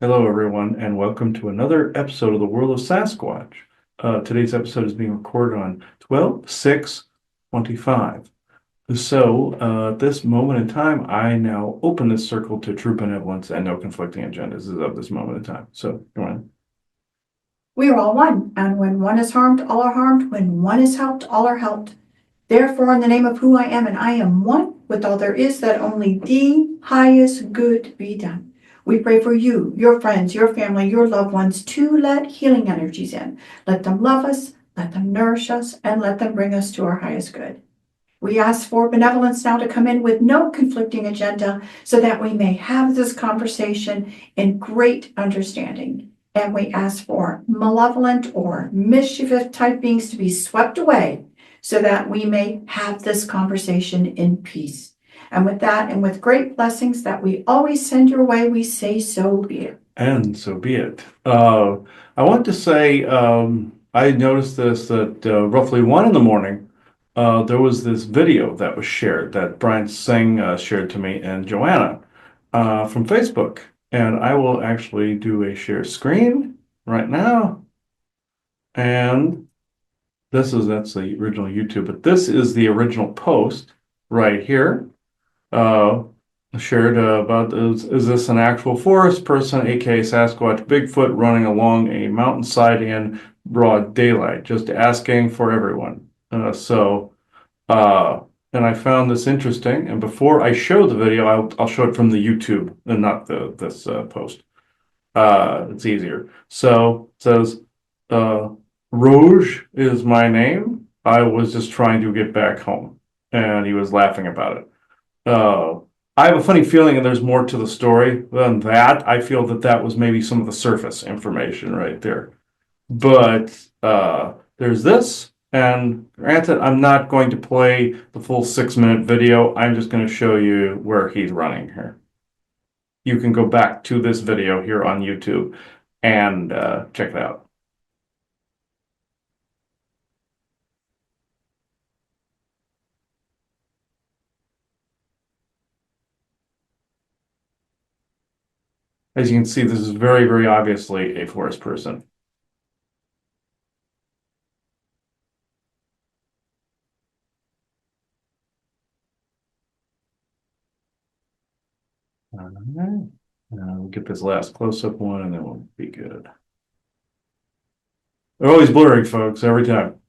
Hello, everyone, and welcome to another episode of the World of Sasquatch. Today's episode is being recorded on 12/6/25. So, at this moment in time, I now open this circle to true benevolence and no conflicting agendas as of this moment in time. So, go on. We are all one, and when one is harmed, all are harmed. When one is helped, all are helped. Therefore, in the name of who I am, and I am one with all there is, that only the highest good be done. We pray for you, your friends, your family, your loved ones, to let healing energies in. Let them love us, let them nourish us, and let them bring us to our highest good. We ask for benevolence now to come in with no conflicting agenda so that we may have this conversation in great understanding. And we ask for malevolent or mischievous type beings to be swept away so that we may have this conversation in peace. And with that, and with great blessings that we always send your way, we say, so be it. And so be it. I want to say, I noticed this that roughly 1 in the morning, there was this video that was shared that Brian Singh shared to me and Joanna from Facebook. And I will actually do a share screen right now. And that's the original YouTube, but this is the original post right here. Shared about is this an actual forest person, aka Sasquatch Bigfoot, running along a mountainside in broad daylight? Just asking for everyone. And I found this interesting. And before I show the video, I'll show it from the YouTube and not this post. It's easier. So it says, Rouge is my name. I was just trying to get back home. And he was laughing about it. I have a funny feeling that there's more to the story than that. I feel that that was maybe some of the surface information right there. But there's this, and granted, I'm not going to play the full 6-minute video. I'm just going to show you where he's running here. You can go back to this video here on YouTube and check it out. As you can see, this is very, very obviously a forest person. All right. We'll get this last close-up one and then we'll be good. They're always blurry, folks, every time.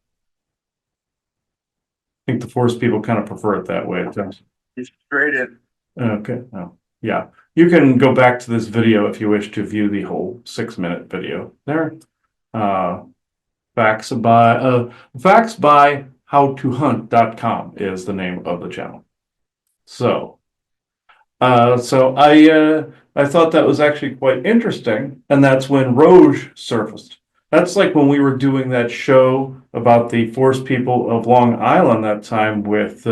I think the forest people kind of prefer it that way at times. He's straight in. Okay. Oh, yeah. You can go back to this video if you wish to view the whole 6-minute video there. Facts by howtohunt.com is the name of the channel. So I thought that was actually quite interesting, and that's when Rouge surfaced. That's like when we were doing that show about the forest people of Long Island that time with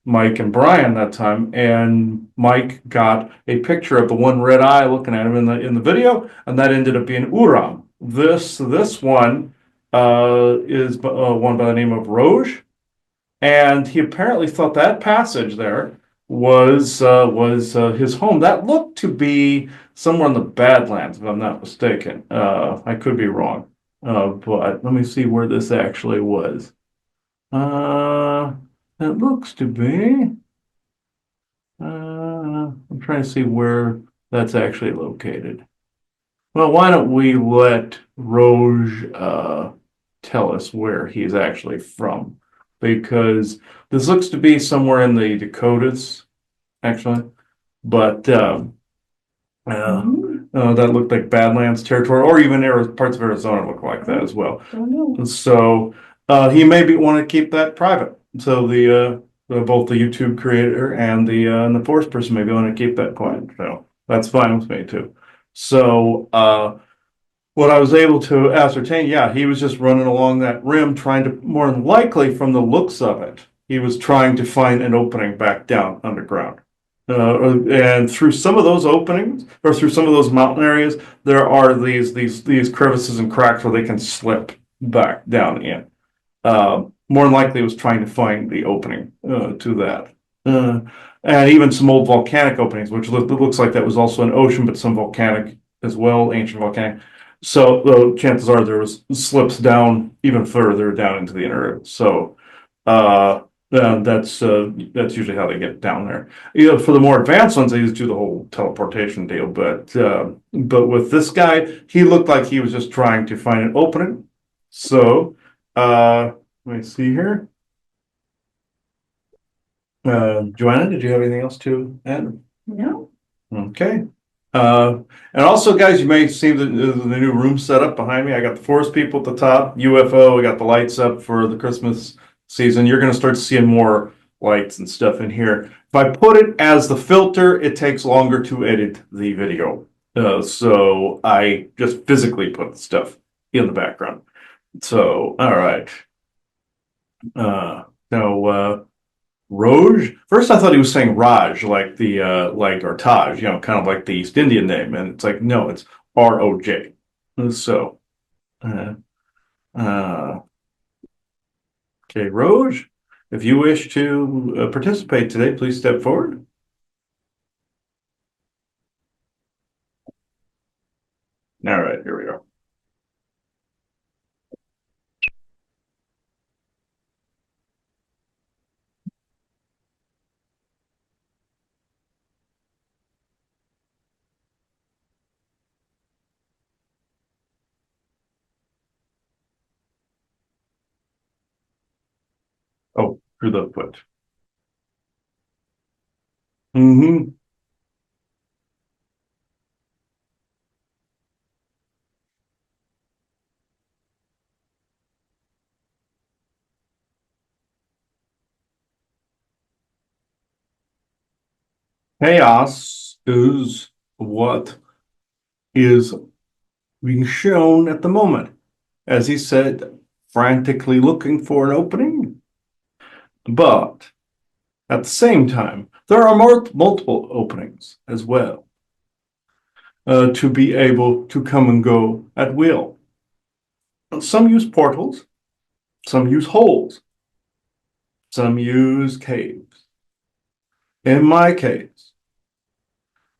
Mike and Brian that time, and Mike got a picture of the one red eye looking at him in the video, and that ended up being Uram. This one is one by the name of Rouge, and he apparently thought that passage there was his home. That looked to be somewhere in the Badlands, if I'm not mistaken. I could be wrong, but let me see where this actually was. It looks to be. I'm trying to see where that's actually located. Well, why don't we let Rouge tell us where he's actually from? Because this looks to be somewhere in the Dakotas, actually. But that looked like Badlands territory, or even parts of Arizona look like that as well. So he maybe want to keep that private. So both the YouTube creator and the forest person maybe want to keep that quiet. So that's fine with me too. So what I was able to ascertain, yeah, he was just running along that rim trying to, more than likely from the looks of it, he was trying to find an opening back down underground. And through some of those openings, or through some of those mountain areas, there are these crevices and cracks where they can slip back down in. More than likely was trying to find the opening to that. And even some old volcanic openings, which looks like that was also an ocean, but some volcanic as well, ancient volcanic. So chances are there was slips down even further down into the inner earth. So that's usually how they get down there. You know, for the more advanced ones, they just do the whole teleportation deal. But with this guy, he looked like he was just trying to find an opening. So let me see here. Joanna, did you have anything else to add? No. Okay. And also, guys, you may see the new room set up behind me. I got the forest people at the top, UFO. I got the lights up for the Christmas season. You're going to start seeing more lights and stuff in here. If I put it as the filter, it takes longer to edit the video. So I just physically put the stuff in the background. So, all right. Now, Roj. First, I thought he was saying Raj, like like or Taj, you know, kind of like the East Indian name, and it's like no, it's ROJ. So, uh, uh, okay, Roj, if you wish to participate today, please step forward. All right, here we go. Oh, through the foot. Mm-hmm. Chaos is what is being shown at the moment. As he said, frantically looking for an opening. But at the same time, there are multiple openings as well to be able to come and go at will. Some use portals, some use holes, some use caves. In my case,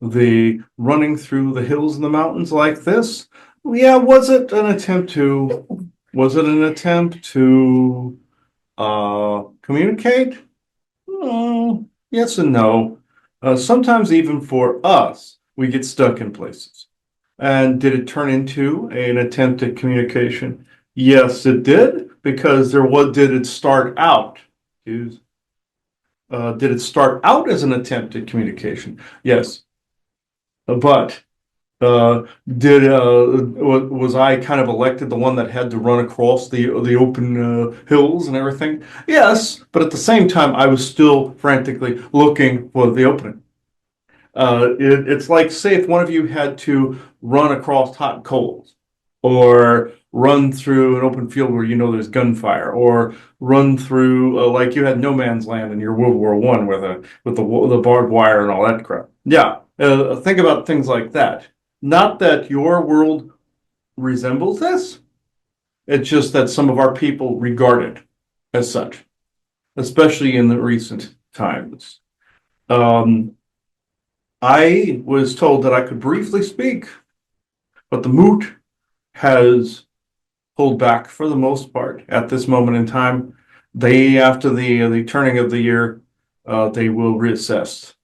the running through the hills and the mountains like this, yeah, was it an attempt to communicate? Yes and no. Sometimes even for us, we get stuck in places. And did it turn into an attempt at communication? Yes, it did, because did it start out? Did it start out as an attempt at communication? Yes. But was I kind of elected the one that had to run across the open hills and everything? Yes, but at the same time, I was still frantically looking for the opening. It's like, say, if one of you had to run across hot coals, or run through an open field where you know there's gunfire, or run through like you had no man's land in your World War I with the barbed wire and all that crap. Yeah, think about things like that. Not that your world resembles this. It's just that some of our people regard it as such, especially in the recent times. I was told that I could briefly speak, but the moot has pulled back for the most part at this moment in time. After the turning of the year, they will reassess.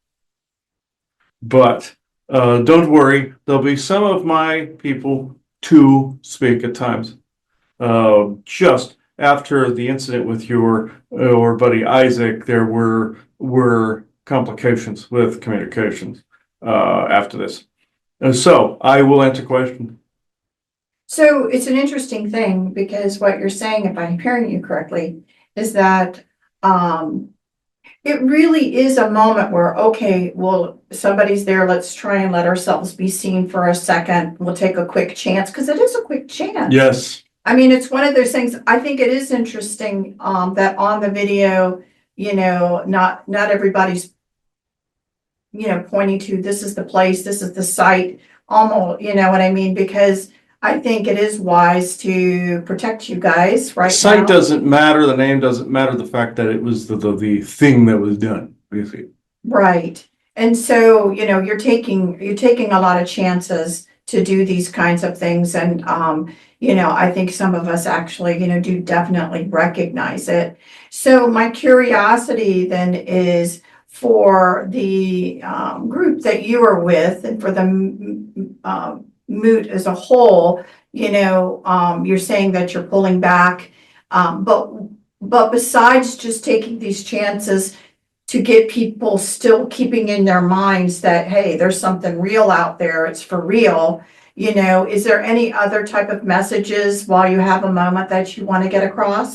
But don't worry, there'll be some of my people to speak at times. Just after the incident with your buddy Isaac, there were complications with communications after this. And so I will answer questions. So it's an interesting thing because what you're saying, if I'm hearing you correctly, is that it really is a moment where, okay, well, somebody's there, let's try and let ourselves be seen for a second. We'll take a quick chance, because it is a quick chance. Yes. I mean, it's one of those things. I think it is interesting that on the video, you know, not everybody's, you know, pointing to this is the place, this is the site, almost, you know what I mean? Because I think it is wise to protect you guys right now. Site doesn't matter, the name doesn't matter, the fact that it was the thing that was done, basically. Right. And so, you know, you're taking a lot of chances to do these kinds of things. And, I think some of us actually, do definitely recognize it. So my curiosity then is for the group that you are with and for the moot as a whole, you're saying that you're pulling back. But besides just taking these chances to get people still keeping in their minds that, hey, there's something real out there, it's for real, is there any other type of messages while you have a moment that you want to get across?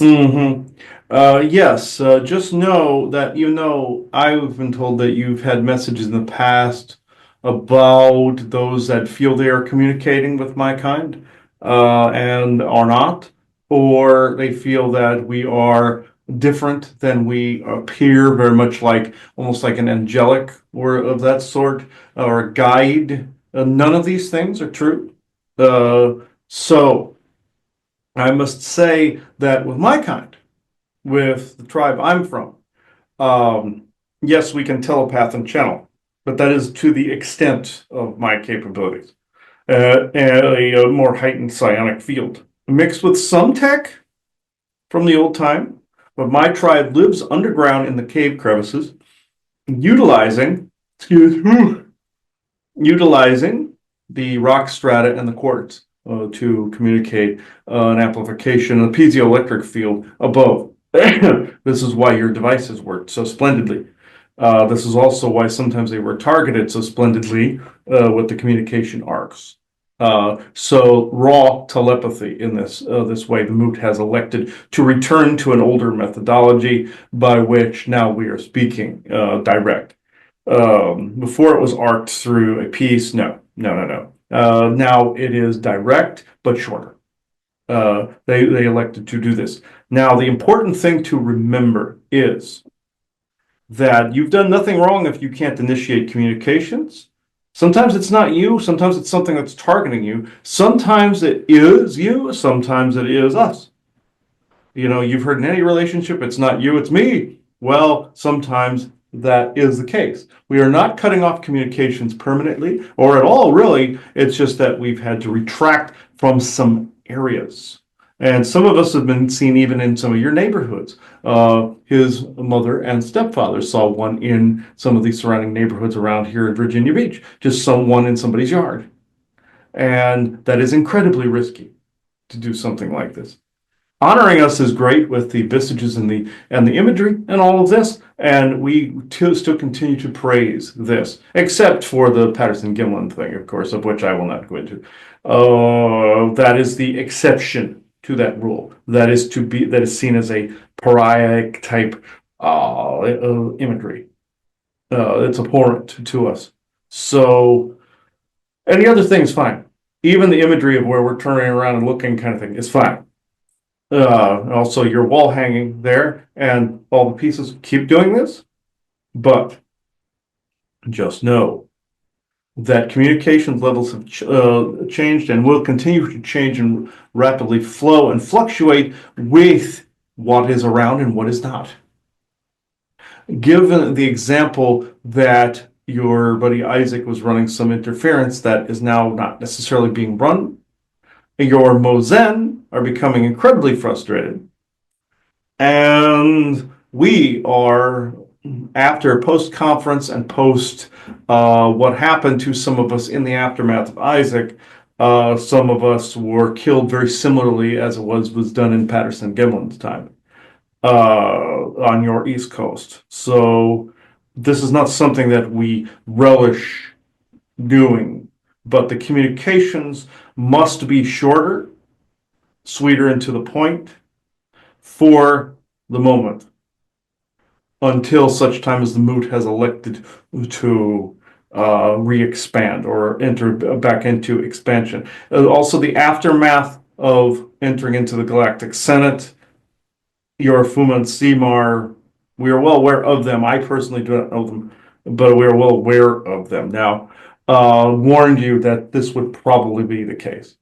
Yes, just know that even though I've been told that you've had messages in the past about those that feel they are communicating with my kind, and are not, or they feel that we are different than we appear, very much like almost like an angelic or of that sort, or a guide. None of these things are true. So I must say that with my kind, with the tribe I'm from, yes, we can telepath and channel, but that is to the extent of my capabilities. And a more heightened psionic field, mixed with some tech from the old time. But my tribe lives underground in the cave crevices, utilizing, utilizing the rock strata and the quartz to communicate an amplification, a piezoelectric field above. This is why your devices worked so splendidly. This is also why sometimes they were targeted so splendidly with the communication arcs. So raw telepathy in this way, the Moot has elected to return to an older methodology by which now we are speaking direct. Before it was arced through a piece. No. Now it is direct but shorter. They elected to do this. Now, the important thing to remember is that you've done nothing wrong if you can't initiate communications. Sometimes it's not you, sometimes it's something that's targeting you. Sometimes it is you, sometimes it is us. You've heard in any relationship, it's not you, it's me. Well, sometimes that is the case. We are not cutting off communications permanently or at all, really. It's just that we've had to retract from some areas. And some of us have been seen even in some of your neighborhoods. His mother and stepfather saw one in some of the surrounding neighborhoods around here in Virginia Beach, just someone in somebody's yard. And that is incredibly risky to do something like this. Honoring us is great with the visages and the imagery and all of this, and we still continue to praise this, except for the Patterson-Gimlin thing, of course, of which I will not go into. That is the exception to that rule. That is seen as a pariah type imagery. It's abhorrent to us. So any other thing is fine. Even the imagery of where we're turning around and looking kind of thing is fine. Also, your wall hanging there and all the pieces, keep doing this, but just know that communication levels have changed and will continue to change and rapidly flow and fluctuate with what is around and what is not. Given the example that your buddy Isaac was running some interference that is now not necessarily being run, your Mozen are becoming incredibly frustrated. And we are, after post-conference and post what happened to some of us in the aftermath of Isaac, some of us were killed very similarly as it was done in Patterson-Gimlin's time on your East Coast. So this is not something that we relish doing, but the communications must be shorter, sweeter and to the point for the moment, until such time as the Moot has elected to re-expand or enter back into expansion. Also, the aftermath of entering into the Galactic Senate, your Fuma and Seymour, we are well aware of them. I personally do not know them, but we are well aware of them. Now, warned you that this would probably be the case.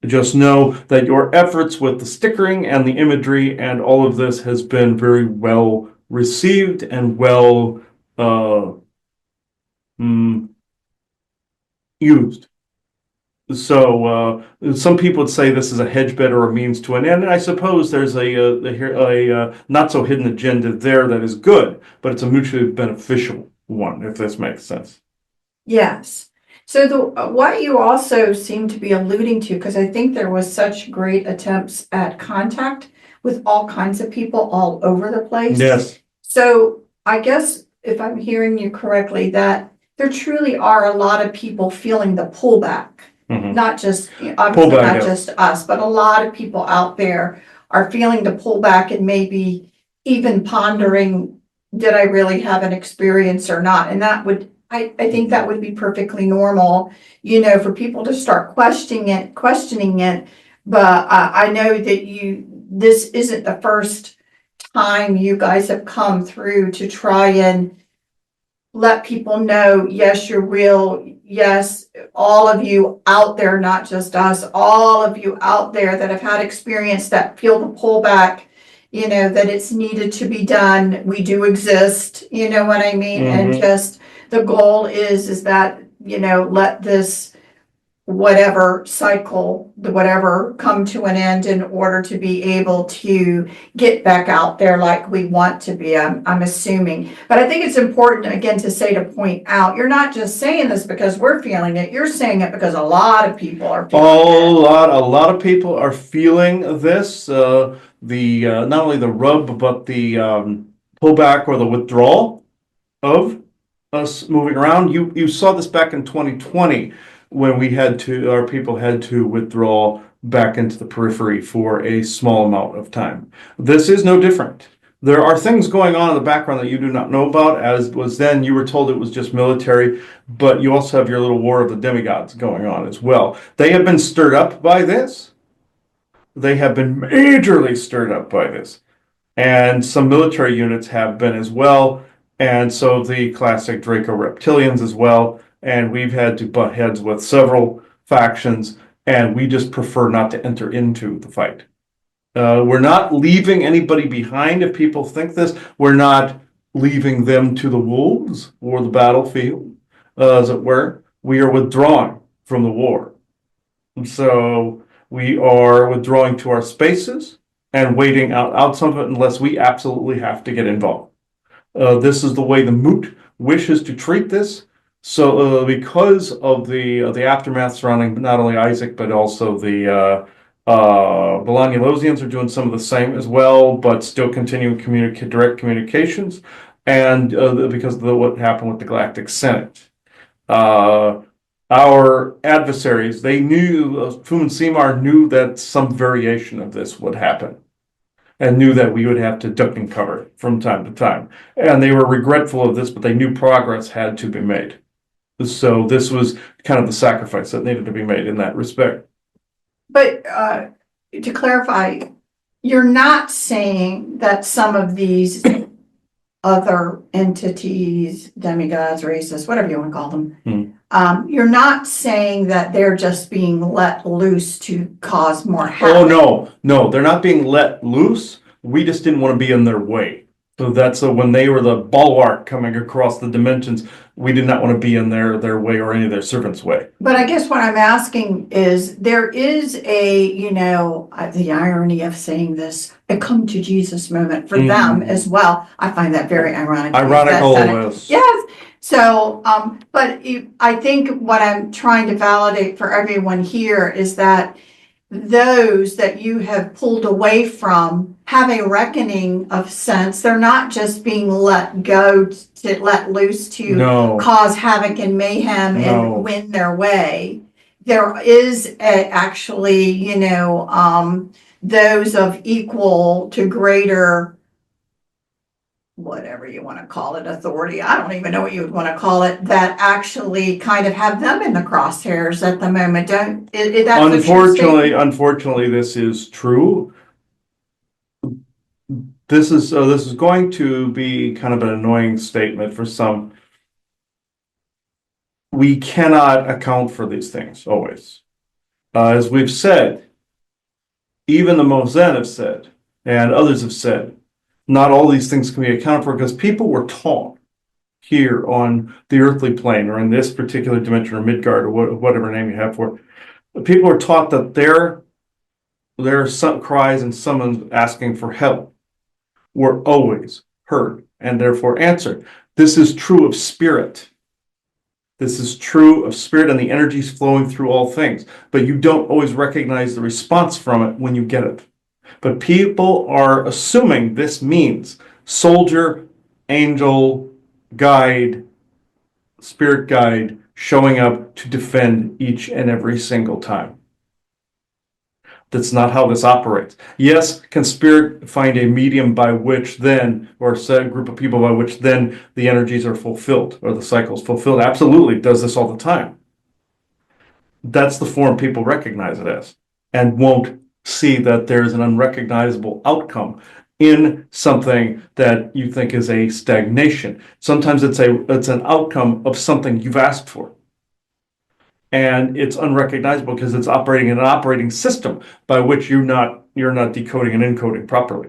Just know that your efforts with the stickering and the imagery and all of this has been very well received and well used. So some people would say this is a hedge bed or a means to an end, and I suppose there's a not so hidden agenda there that is good, but it's a mutually beneficial one, if this makes sense. Yes. So what you also seem to be alluding to, because I think there was such great attempts at contact with all kinds of people all over the place. Yes. So I guess if I'm hearing you correctly, that there truly are a lot of people feeling the pullback. Mhm. Not just, obviously Pullback, not yes. just us, but a lot of people out there are feeling the pullback and maybe even pondering, did I really have an experience or not? And that would, I think that would be perfectly normal, for people to start questioning it. But I know that this isn't the first time you guys have come through to try and let people know, yes, you're real. Yes, all of you out there, not just us, all of you out there that have had experience that feel the pullback, that it's needed to be done. We do exist, you know what I mean? And just the goal is that, let this whatever cycle, the whatever come to an end in order to be able to get back out there like we want to be, I'm assuming. But I think it's important, again, to point out, you're not just saying this because we're feeling it, you're saying it because a lot of people are feeling it. A lot of people are feeling this, not only the rub, but the pullback or the withdrawal of us moving around. You saw this back in 2020 when our people had to withdraw back into the periphery for a small amount of time. This is no different. There are things going on in the background that you do not know about, as was then. You were told it was just military, but you also have your little war of the demigods going on as well. They have been stirred up by this. They have been majorly stirred up by this. And some military units have been as well. And so the classic Draco reptilians as well. And we've had to butt heads with several factions, and we just prefer not to enter into the fight. We're not leaving anybody behind if people think this. We're not leaving them to the wolves or the battlefield, as it were. We are withdrawing from the war. And so we are withdrawing to our spaces and waiting out some of it unless we absolutely have to get involved. This is the way the Moot wishes to treat this. So because of the aftermath surrounding not only Isaac, but also the Bolognolosians are doing some of the same as well, but still continuing direct communications, and because of what happened with the Galactic Senate. Our adversaries, they knew, Fum and Seymour knew that some variation of this would happen, and knew that we would have to duck and cover from time to time. And they were regretful of this, but they knew progress had to be made. So this was kind of the sacrifice that needed to be made in that respect. But to clarify, you're not saying that some of these other entities, demigods, races, whatever you want to call them, you're not saying that they're just being let loose to cause more havoc. Oh, no, they're not being let loose. We just didn't want to be in their way. So that's when they were the bulwark coming across the dimensions, we did not want to be in their way or any of their servants' way. But I guess what I'm asking is, there is the irony of saying this, a come to Jesus moment for them as well. I find that very ironic. Ironical, yes. Yes. So, but I think what I'm trying to validate for everyone here is that those that you have pulled away from have a reckoning of sense. They're not just being let loose to cause havoc and mayhem and win their way. There is actually, those of equal to greater, whatever you want to call it, authority. I don't even know what you would want to call it, that actually kind of have them in the crosshairs at the moment. Unfortunately, this is true. This is going to be kind of an annoying statement for some. We cannot account for these things always. As we've said, even the Mozen have said, and others have said, not all these things can be accounted for because people were taught here on the earthly plane or in this particular dimension or Midgard or whatever name you have for it, People are taught that their some cries and someone asking for help were always heard and therefore answered. This is true of spirit. This is true of spirit and the energies flowing through all things, but you don't always recognize the response from it when you get it. But people are assuming this means soldier, angel, guide, spirit guide showing up to defend each and every single time. That's not how this operates. Yes, can spirit find a medium by which then, or a set group of people by which then the energies are fulfilled or the cycle's fulfilled? Absolutely, it does this all the time. That's the form people recognize it as and won't see that there's an unrecognizable outcome in something that you think is a stagnation. Sometimes it's an outcome of something you've asked for. And it's unrecognizable because it's operating in an operating system by which you're not decoding and encoding properly.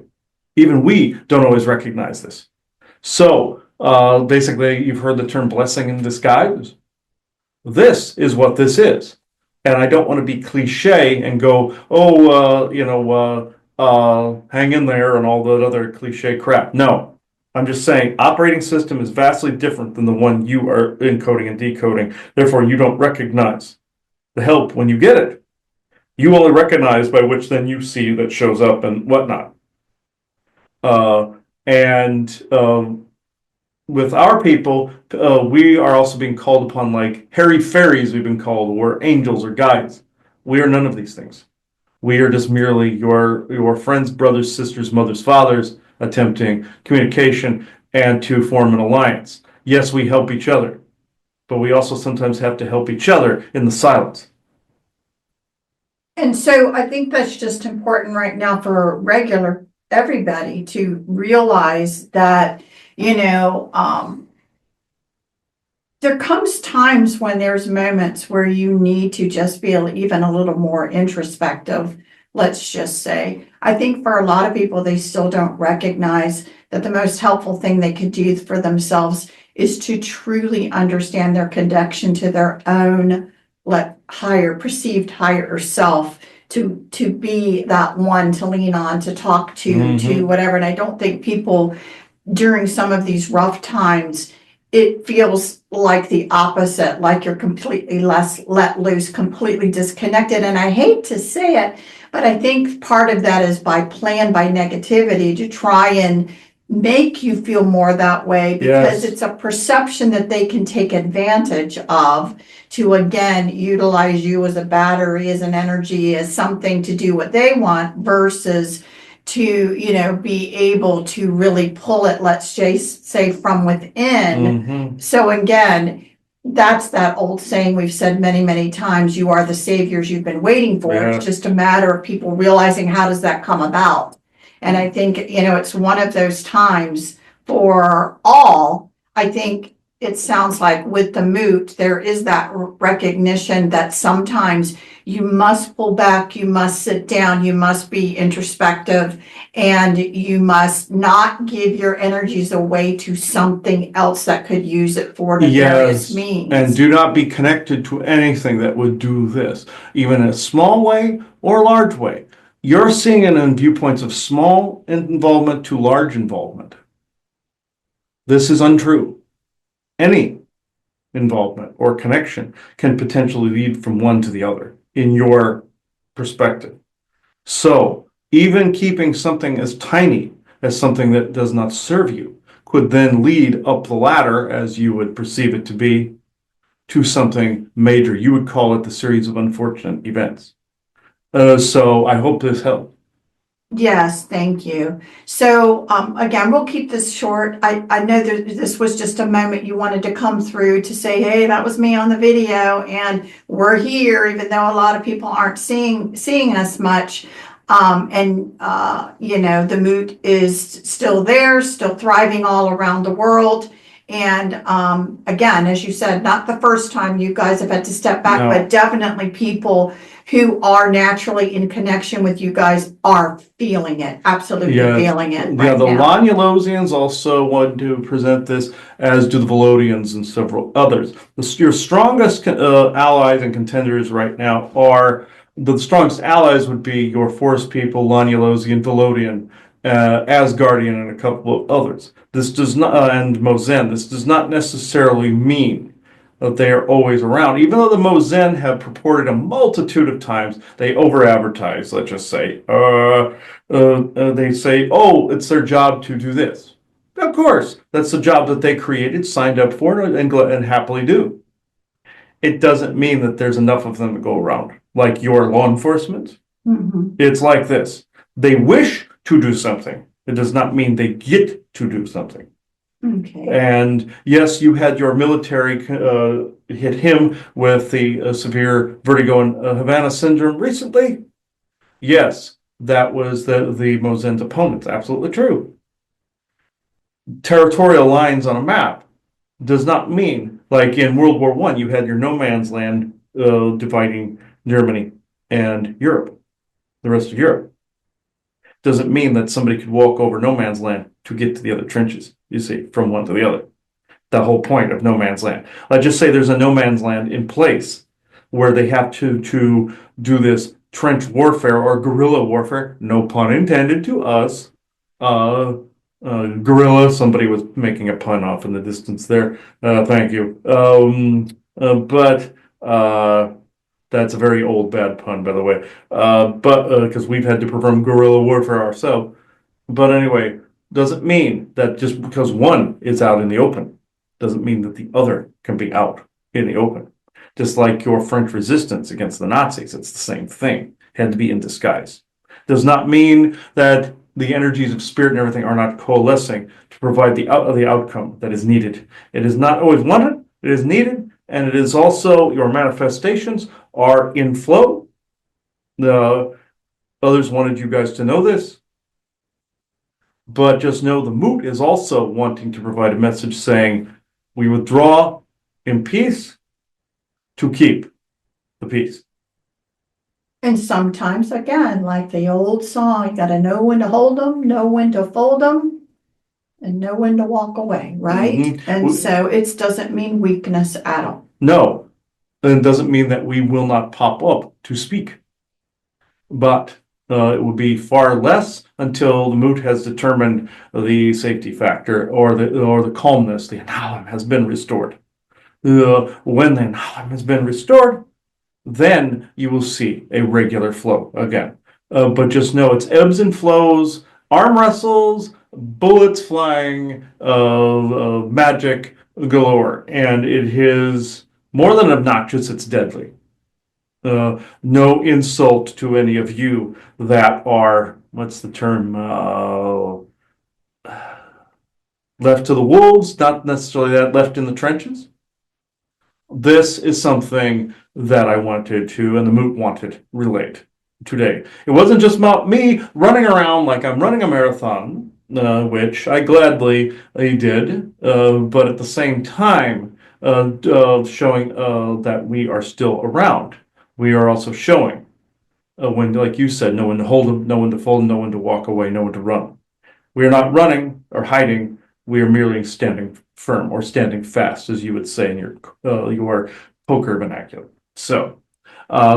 Even we don't always recognize this. So basically, you've heard the term blessing in disguise. This is what this is. And I don't want to be cliche and go, hang in there and all that other cliche crap. No, I'm just saying operating system is vastly different than the one you are encoding and decoding. Therefore, you don't recognize the help when you get it. You only recognize by which then you see that shows up and whatnot. With our people, we are also being called upon like hairy fairies, we've been called, or angels or guides. We are none of these things. We are just merely your friends, brothers, sisters, mothers, fathers, attempting communication and to form an alliance. Yes, we help each other, but we also sometimes have to help each other in the silence. And so I think that's just important right now for regular everybody to realize that, there comes times when there's moments where you need to just be even a little more introspective, let's just say. I think for a lot of people, they still don't recognize that the most helpful thing they could do for themselves is to truly understand their connection to their own perceived higher self, to be that one to lean on, to talk to whatever. And I don't think people during some of these rough times, it feels like the opposite, like you're completely let loose, completely disconnected. And I hate to say it, but I think part of that is by negativity to try and make you feel more that way, because it's a perception that they can take advantage of to, again, utilize you as a battery, as an energy, as something to do what they want, versus to, be able to really pull it, let's just say, from within. So again, that's that old saying we've said many, many times, you are the saviors you've been waiting for. It's just a matter of people realizing how does that come about. And I think, it's one of those times for all. I think it sounds like with the moot, there is that recognition that sometimes you must pull back, you must sit down, you must be introspective, and you must not give your energies away to something else that could use it for nefarious means. And do not be connected to anything that would do this, even in a small way or large way. You're seeing it in viewpoints of small involvement to large involvement. This is untrue. Any involvement or connection can potentially lead from one to the other in your perspective. So even keeping something as tiny as something that does not serve you could then lead up the ladder, as you would perceive it to be, to something major. You would call it the series of unfortunate events. So I hope this helped. Yes, thank you. So again, we'll keep this short. I know that this was just a moment you wanted to come through to say, hey, that was me on the video, and we're here, even though a lot of people aren't seeing us much. The moot is still there, still thriving all around the world. And again, as you said, not the first time you guys have had to step back, No. but definitely people who are naturally in connection with you guys are feeling it, absolutely Yeah, feeling it Yeah, right the now. Lonulosians also want to present this, as do the Velodians and several others. Your strongest allies and contenders right now are the strongest allies would be your forest people, Lonulosian, Velodian, Asgardian, and a couple of others. This does not, and Mozen. This does not necessarily mean that they are always around. Even though the Mozen have purported a multitude of times, they over-advertise, let's just say. They say, oh, it's their job to do this. Of course, that's the job that they created, signed up for, and happily do. It doesn't mean that there's enough of them to go around. Like your law enforcement, Mhm. it's like this. They wish to do something. It does not mean they get to do something. Okay, And yes, you had your military hit him with the severe vertigo and Havana syndrome recently. Yes, that was the Mosen's opponent. Absolutely true. Territorial lines on a map does not mean, like in World War I, you had your no man's land dividing Germany and Europe, the rest of Europe. Doesn't mean that somebody could walk over no man's land to get to the other trenches, you see, from one to the other. The whole point of no man's land. Let's just say there's a no man's land in place where they have to do this trench warfare or guerrilla warfare, no pun intended to us. Uh, Guerrilla, somebody was making a pun off in the distance there. Thank you. But that's a very old bad pun, by the way. But because we've had to perform guerrilla warfare ourselves. But anyway, doesn't mean that just because one is out in the open, doesn't mean that the other can be out in the open. Just like your French resistance against the Nazis, it's the same thing. Had to be in disguise. Does not mean that the energies of spirit and everything are not coalescing to provide the outcome that is needed. It is not always wanted, it is needed, and it is also your manifestations are in flow. The others wanted you guys to know this. But just know the moot is also wanting to provide a message saying, we withdraw in peace to keep the peace. and sometimes, again, like the old song, you gotta know when to hold them, know when to fold them, and know when to walk away, right? Mhm. And so it doesn't mean weakness at all. No, it doesn't mean that we will not pop up to speak, but it will be far less until the moot has determined the safety factor or the calmness, the analem has been restored. When the analem has been restored, then you will see a regular flow again. But just know it's ebbs and flows, arm wrestles, bullets flying, magic galore, and it is more than obnoxious, it's deadly. No insult to any of you that are, what's the term, left to the wolves, not necessarily that left in the trenches. This is something that I wanted to, and the moot wanted, relate today. It wasn't just about me running around like I'm running a marathon, which I gladly did, but at the same time, showing that we are still around. We are also showing when, like you said, know when to hold them, know when to fold them, know when to walk away, know when to run. We are not running or hiding. We are merely standing firm or standing fast, as you would say in your poker vernacular. So,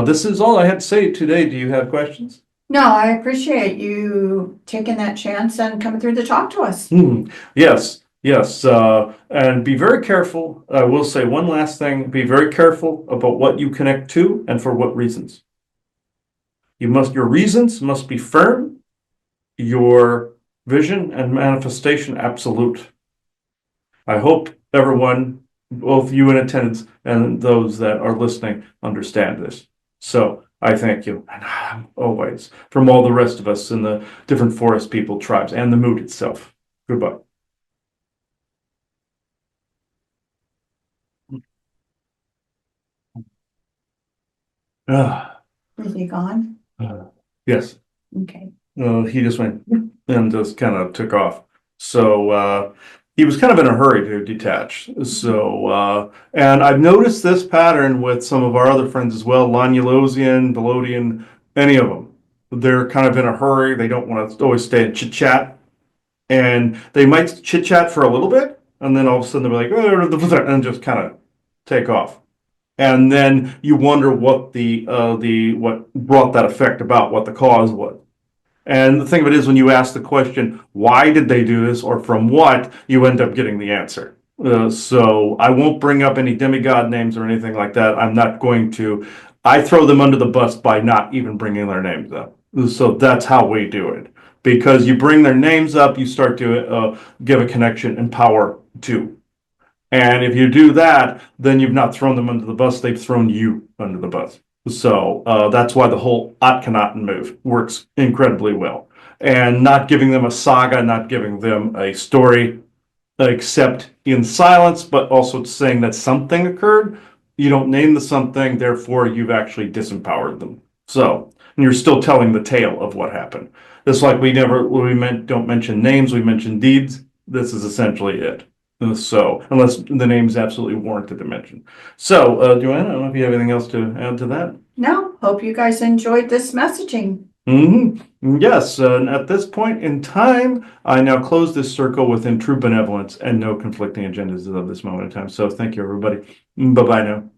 this is all I had to say today. Do you have questions? No, I appreciate you taking that chance and coming through to talk to us. Yes, yes. And be very careful. I will say one last thing. Be very careful about what you connect to and for what reasons. Your reasons must be firm. Your vision and manifestation absolute. I hope everyone, both you in attendance and those that are listening, understand this. So I thank you, and always, from all the rest of us in the different forest people, tribes, and the mood itself. Goodbye. Ah, Is he gone? yes. Okay. He just went and just kind of took off. So he was kind of in a hurry to detach. So, and I've noticed this pattern with some of our other friends as well, Lonulosian, Belodian, any of them. They're kind of in a hurry. They don't want to always stay and chit chat. And they might chit chat for a little bit, and then all of a sudden they'll be like, "Oh," and just kind of take off. And then you wonder what what brought that effect about, what the cause was. And the thing of it is, when you ask the question, why did they do this or from what, you end up getting the answer. So I won't bring up any demigod names or anything like that. I'm not going to. I throw them under the bus by not even bringing their names up. So that's how we do it. Because you bring their names up, you start to give a connection and power to. And if you do that, then you've not thrown them under the bus, they've thrown you under the bus. So that's why the whole Akhenaten move works incredibly well. And not giving them a saga, not giving them a story, except in silence, but also saying that something occurred. You don't name the something, therefore you've actually disempowered them. So, and you're still telling the tale of what happened. Just like don't mention names, we mention deeds. This is essentially it. So, unless the name's absolutely warranted to mention. So, Joanna, I don't know if you have anything else to add to that. No, hope you guys enjoyed this messaging. Yes, and at this point in time, I now close this circle within true benevolence and no conflicting agendas of this moment in time. So, thank you, everybody. Bye bye now.